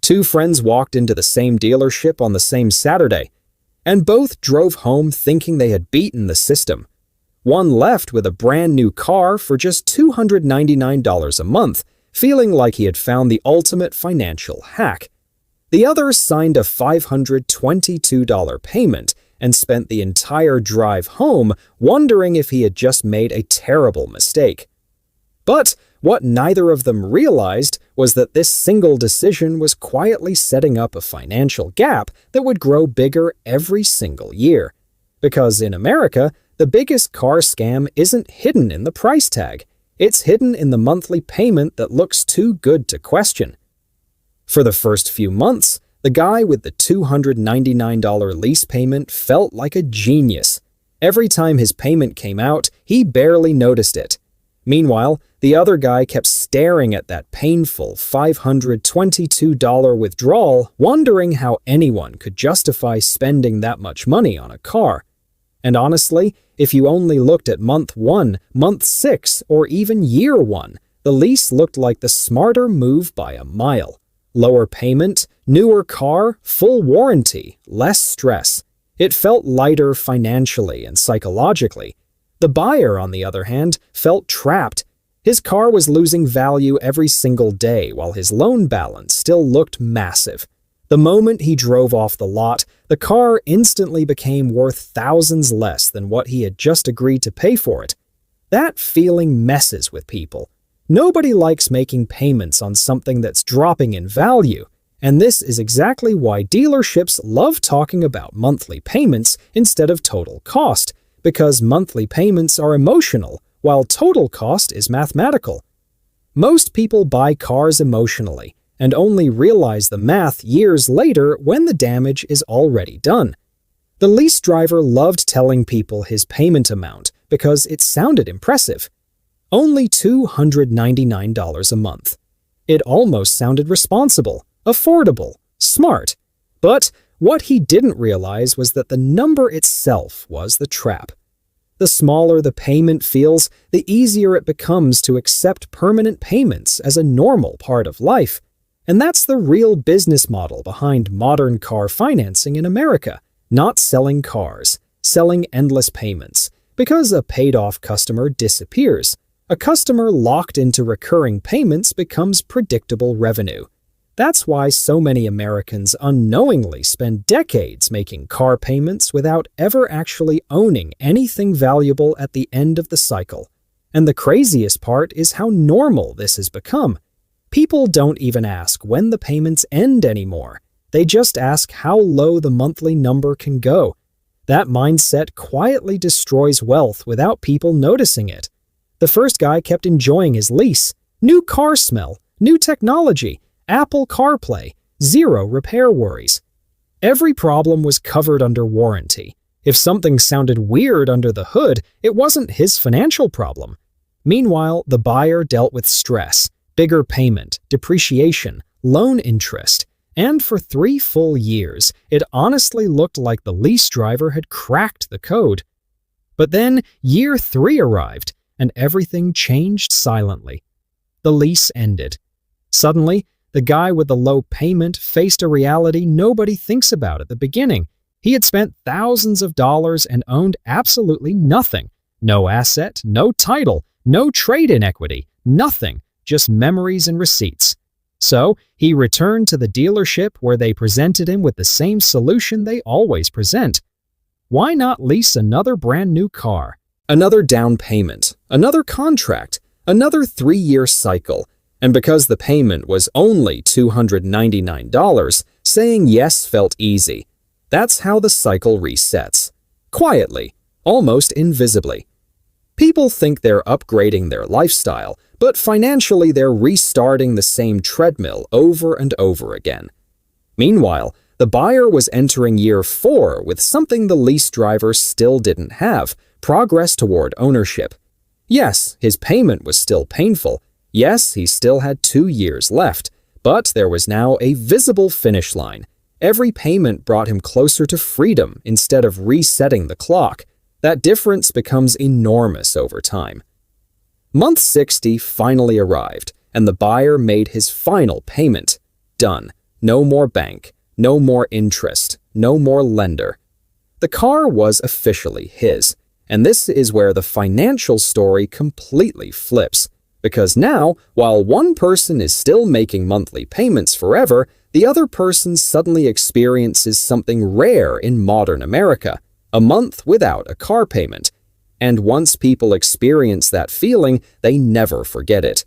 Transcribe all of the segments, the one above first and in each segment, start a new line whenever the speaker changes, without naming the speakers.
Two friends walked into the same dealership on the same Saturday, and both drove home thinking they had beaten the system. One left with a brand new car for just $299 a month, feeling like he had found the ultimate financial hack. The other signed a $522 payment and spent the entire drive home wondering if he had just made a terrible mistake. But what neither of them realized was that this single decision was quietly setting up a financial gap that would grow bigger every single year. Because in America, the biggest car scam isn't hidden in the price tag. It's hidden in the monthly payment that looks too good to question. For the first few months, the guy with the $299 lease payment felt like a genius. Every time his payment came out, he barely noticed it. Meanwhile, the other guy kept staring at that painful $522 withdrawal, wondering how anyone could justify spending that much money on a car. And honestly, if you only looked at month 1, month 6, or even year 1, the lease looked like the smarter move by a mile. Lower payment, newer car, full warranty, less stress. It felt lighter financially and psychologically. The buyer, on the other hand, felt trapped. His car was losing value every single day while his loan balance still looked massive. The moment he drove off the lot, the car instantly became worth thousands less than what he had just agreed to pay for it. That feeling messes with people. Nobody likes making payments on something that's dropping in value, and this is exactly why dealerships love talking about monthly payments instead of total cost, because monthly payments are emotional, while total cost is mathematical. Most people buy cars emotionally, and only realize the math years later when the damage is already done. The lease driver loved telling people his payment amount because it sounded impressive. Only $299 a month. It almost sounded responsible, affordable, smart. But what he didn't realize was that the number itself was the trap. The smaller the payment feels, the easier it becomes to accept permanent payments as a normal part of life. And that's the real business model behind modern car financing in America. Not selling cars, selling endless payments. Because a paid-off customer disappears. A customer locked into recurring payments becomes predictable revenue. That's why so many Americans unknowingly spend decades making car payments without ever actually owning anything valuable at the end of the cycle. And the craziest part is how normal this has become. People don't even ask when the payments end anymore. They just ask how low the monthly number can go. That mindset quietly destroys wealth without people noticing it. The first guy kept enjoying his lease. New car smell, new technology, Apple CarPlay, zero repair worries. Every problem was covered under warranty. If something sounded weird under the hood, it wasn't his financial problem. Meanwhile, the buyer dealt with stress, bigger payment, depreciation, loan interest, and for 3 full years, it honestly looked like the lease driver had cracked the code. But then year 3 arrived, and everything changed silently. The lease ended. Suddenly, the guy with the low payment faced a reality nobody thinks about at the beginning. He had spent thousands of dollars and owned absolutely nothing. No asset, no title, no trade-in equity, nothing, just memories and receipts. So, he returned to the dealership where they presented him with the same solution they always present. Why not lease another brand new car? Another down payment, another contract, another 3-year cycle, and because the payment was only $299, saying yes felt easy. That's how the cycle resets. Quietly, almost invisibly. People think they're upgrading their lifestyle, but financially they're restarting the same treadmill over and over again. Meanwhile, the buyer was entering year 4 with something the lease driver still didn't have: progress toward ownership. Yes, his payment was still painful. Yes, he still had 2 years left, but there was now a visible finish line. Every payment brought him closer to freedom instead of resetting the clock. That difference becomes enormous over time. Month 60 finally arrived, and the buyer made his final payment. Done. No more bank, no more interest, no more lender. The car was officially his, and this is where the financial story completely flips. Because now, while one person is still making monthly payments forever, the other person suddenly experiences something rare in modern America, a month without a car payment. And once people experience that feeling, they never forget it.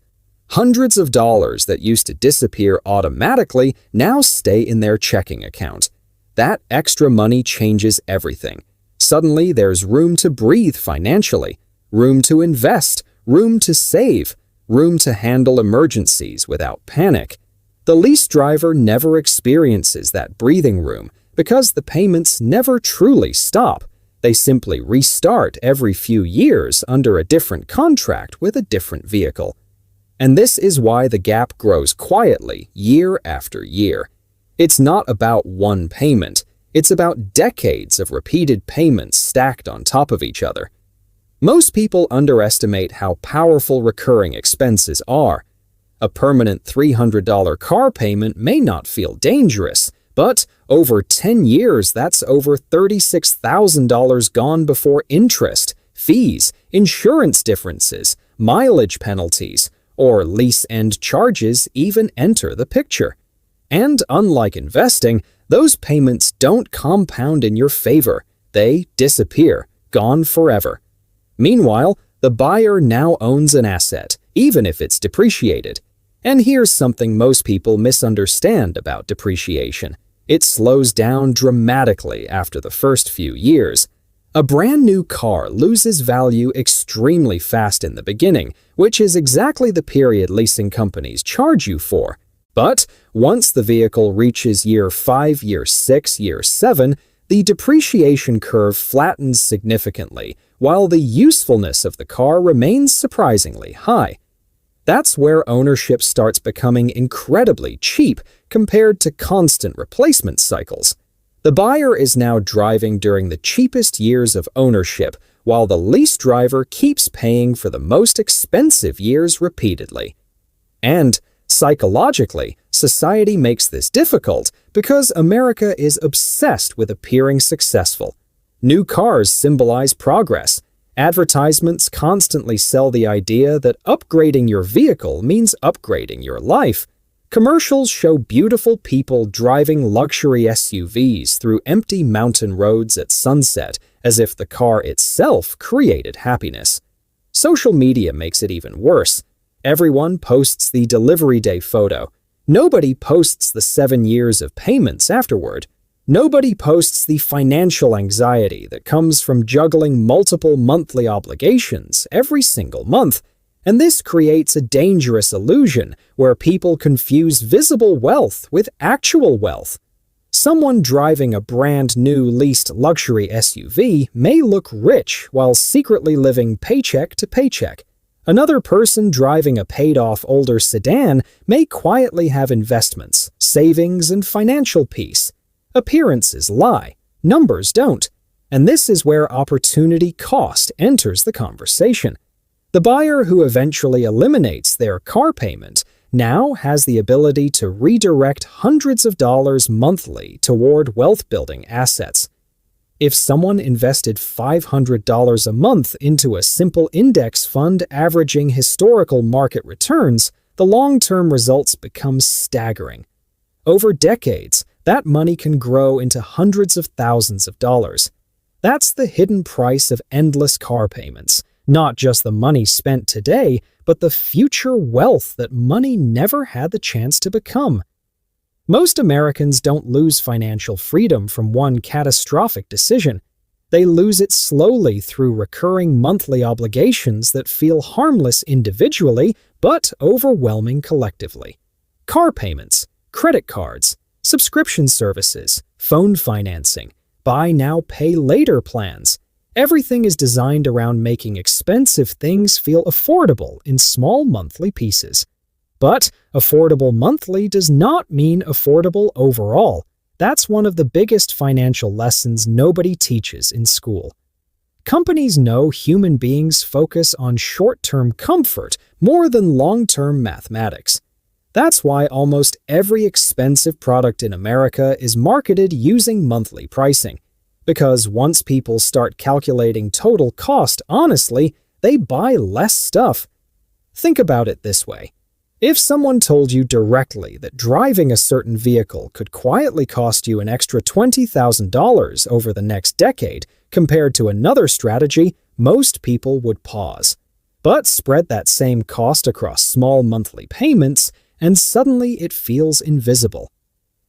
Hundreds of dollars that used to disappear automatically now stay in their checking account. That extra money changes everything. Suddenly, there's room to breathe financially, room to invest, room to save, room to handle emergencies without panic. The lease driver never experiences that breathing room because the payments never truly stop. They simply restart every few years under a different contract with a different vehicle. And this is why the gap grows quietly year after year. It's not about one payment. It's about decades of repeated payments stacked on top of each other. Most people underestimate how powerful recurring expenses are. A permanent $300 car payment may not feel dangerous, but over 10 years, that's over $36,000 gone before interest, fees, insurance differences, mileage penalties, or lease-end charges even enter the picture. And unlike investing, those payments don't compound in your favor. They disappear, gone forever. Meanwhile, the buyer now owns an asset, even if it's depreciated. And here's something most people misunderstand about depreciation. It slows down dramatically after the first few years. A brand new car loses value extremely fast in the beginning, which is exactly the period leasing companies charge you for. But once the vehicle reaches year 5, year 6, year 7, the depreciation curve flattens significantly, while the usefulness of the car remains surprisingly high. That's where ownership starts becoming incredibly cheap compared to constant replacement cycles. The buyer is now driving during the cheapest years of ownership, while the lease driver keeps paying for the most expensive years repeatedly. And psychologically, society makes this difficult because America is obsessed with appearing successful. New cars symbolize progress. Advertisements constantly sell the idea that upgrading your vehicle means upgrading your life. Commercials show beautiful people driving luxury SUVs through empty mountain roads at sunset as if the car itself created happiness. Social media makes it even worse. Everyone posts the delivery day photo. Nobody posts the 7 years of payments afterward. Nobody posts the financial anxiety that comes from juggling multiple monthly obligations every single month. And this creates a dangerous illusion where people confuse visible wealth with actual wealth. Someone driving a brand new leased luxury SUV may look rich while secretly living paycheck to paycheck. Another person driving a paid-off older sedan may quietly have investments, savings, and financial peace. Appearances lie, numbers don't. And this is where opportunity cost enters the conversation. The buyer who eventually eliminates their car payment now has the ability to redirect hundreds of dollars monthly toward wealth-building assets. If someone invested $500 a month into a simple index fund averaging historical market returns, the long-term results become staggering. Over decades, that money can grow into hundreds of thousands of dollars. That's the hidden price of endless car payments. Not just the money spent today, but the future wealth that money never had the chance to become. Most Americans don't lose financial freedom from one catastrophic decision. They lose it slowly through recurring monthly obligations that feel harmless individually but overwhelming collectively. Car payments, credit cards, subscription services, phone financing, buy now, pay later plans. Everything is designed around making expensive things feel affordable in small monthly pieces. But affordable monthly does not mean affordable overall. That's one of the biggest financial lessons nobody teaches in school. Companies know human beings focus on short-term comfort more than long-term mathematics. That's why almost every expensive product in America is marketed using monthly pricing. Because once people start calculating total cost honestly, they buy less stuff. Think about it this way. If someone told you directly that driving a certain vehicle could quietly cost you an extra $20,000 over the next decade compared to another strategy, most people would pause. But spread that same cost across small monthly payments, and suddenly it feels invisible.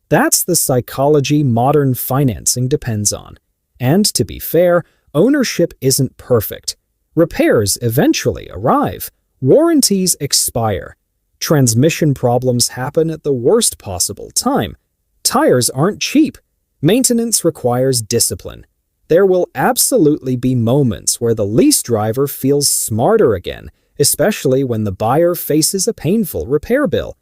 That's the psychology modern financing depends on. And to be fair, ownership isn't perfect. Repairs eventually arrive. Warranties expire. Transmission problems happen at the worst possible time. Tires aren't cheap. Maintenance requires discipline. There will absolutely be moments where the lease driver feels smarter again, especially when the buyer faces a painful repair bill.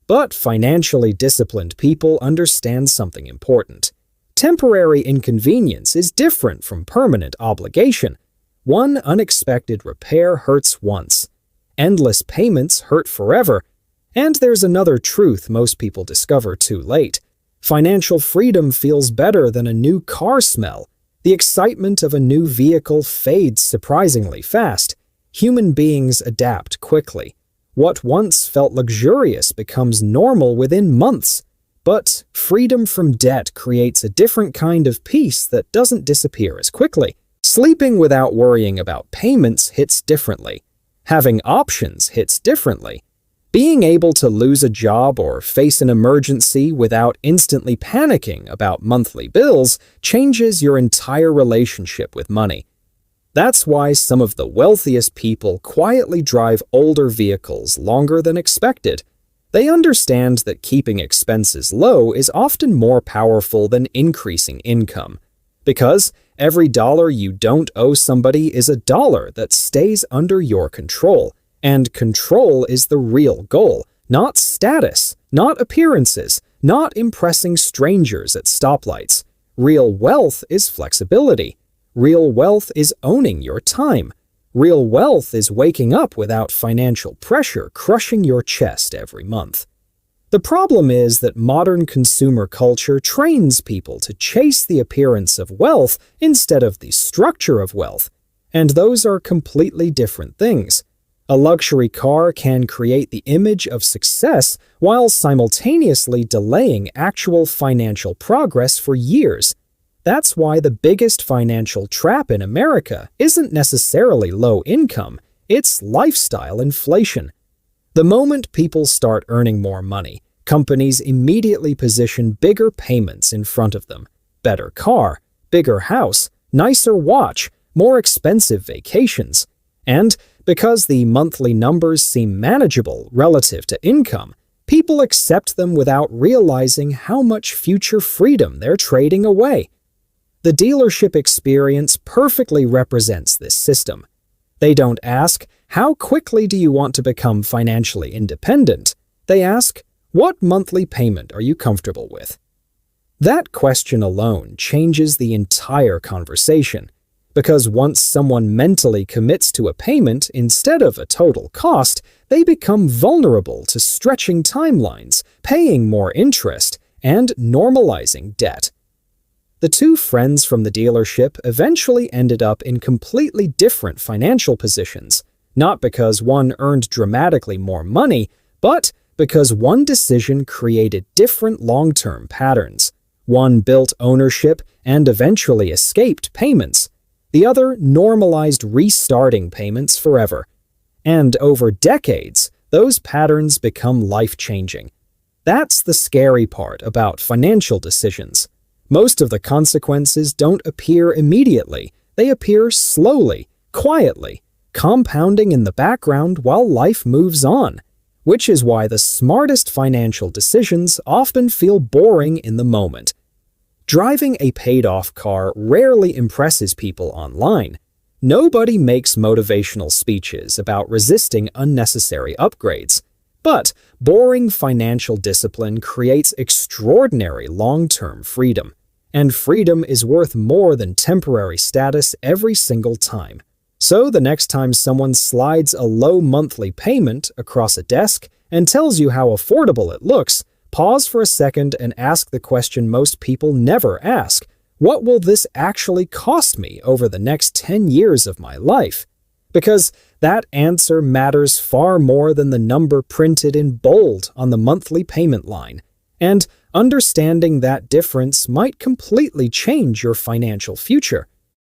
But financially disciplined people understand something important. Temporary inconvenience is different from permanent obligation. One unexpected repair hurts once. Endless payments hurt forever. And there's another truth most people discover too late. Financial freedom feels better than a new car smell. The excitement of a new vehicle fades surprisingly fast. Human beings adapt quickly. What once felt luxurious becomes normal within months. But freedom from debt creates a different kind of peace that doesn't disappear as quickly. Sleeping without worrying about payments hits differently. Having options hits differently. Being able to lose a job or face an emergency without instantly panicking about monthly bills changes your entire relationship with money. That's why some of the wealthiest people quietly drive older vehicles longer than expected. They understand that keeping expenses low is often more powerful than increasing income. Because every dollar you don't owe somebody is a dollar that stays under your control. And control is the real goal, not status, not appearances, not impressing strangers at stoplights. Real wealth is flexibility. Real wealth is owning your time. Real wealth is waking up without financial pressure crushing your chest every month. The problem is that modern consumer culture trains people to chase the appearance of wealth instead of the structure of wealth, and those are completely different things. A luxury car can create the image of success while simultaneously delaying actual financial progress for years. That's why the biggest financial trap in America isn't necessarily low income, it's lifestyle inflation. The moment people start earning more money, companies immediately position bigger payments in front of them. Better car, bigger house, nicer watch, more expensive vacations. And because the monthly numbers seem manageable relative to income, people accept them without realizing how much future freedom they're trading away. The dealership experience perfectly represents this system. They don't ask, "How quickly do you want to become financially independent?" They ask, "What monthly payment are you comfortable with?" That question alone changes the entire conversation, because once someone mentally commits to a payment instead of a total cost, they become vulnerable to stretching timelines, paying more interest, and normalizing debt. The two friends from the dealership eventually ended up in completely different financial positions, not because one earned dramatically more money, but because one decision created different long-term patterns. One built ownership and eventually escaped payments. The other normalized restarting payments forever. And over decades, those patterns become life-changing. That's the scary part about financial decisions. Most of the consequences don't appear immediately. They appear slowly, quietly, compounding in the background while life moves on. Which is why the smartest financial decisions often feel boring in the moment. Driving a paid-off car rarely impresses people online. Nobody makes motivational speeches about resisting unnecessary upgrades. But boring financial discipline creates extraordinary long-term freedom. And freedom is worth more than temporary status every single time. So the next time someone slides a low monthly payment across a desk, and tells you how affordable it looks, pause for a second and ask the question most people never ask. What will this actually cost me over the next 10 years of my life? Because that answer matters far more than the number printed in bold on the monthly payment line. And understanding that difference might completely change your financial future.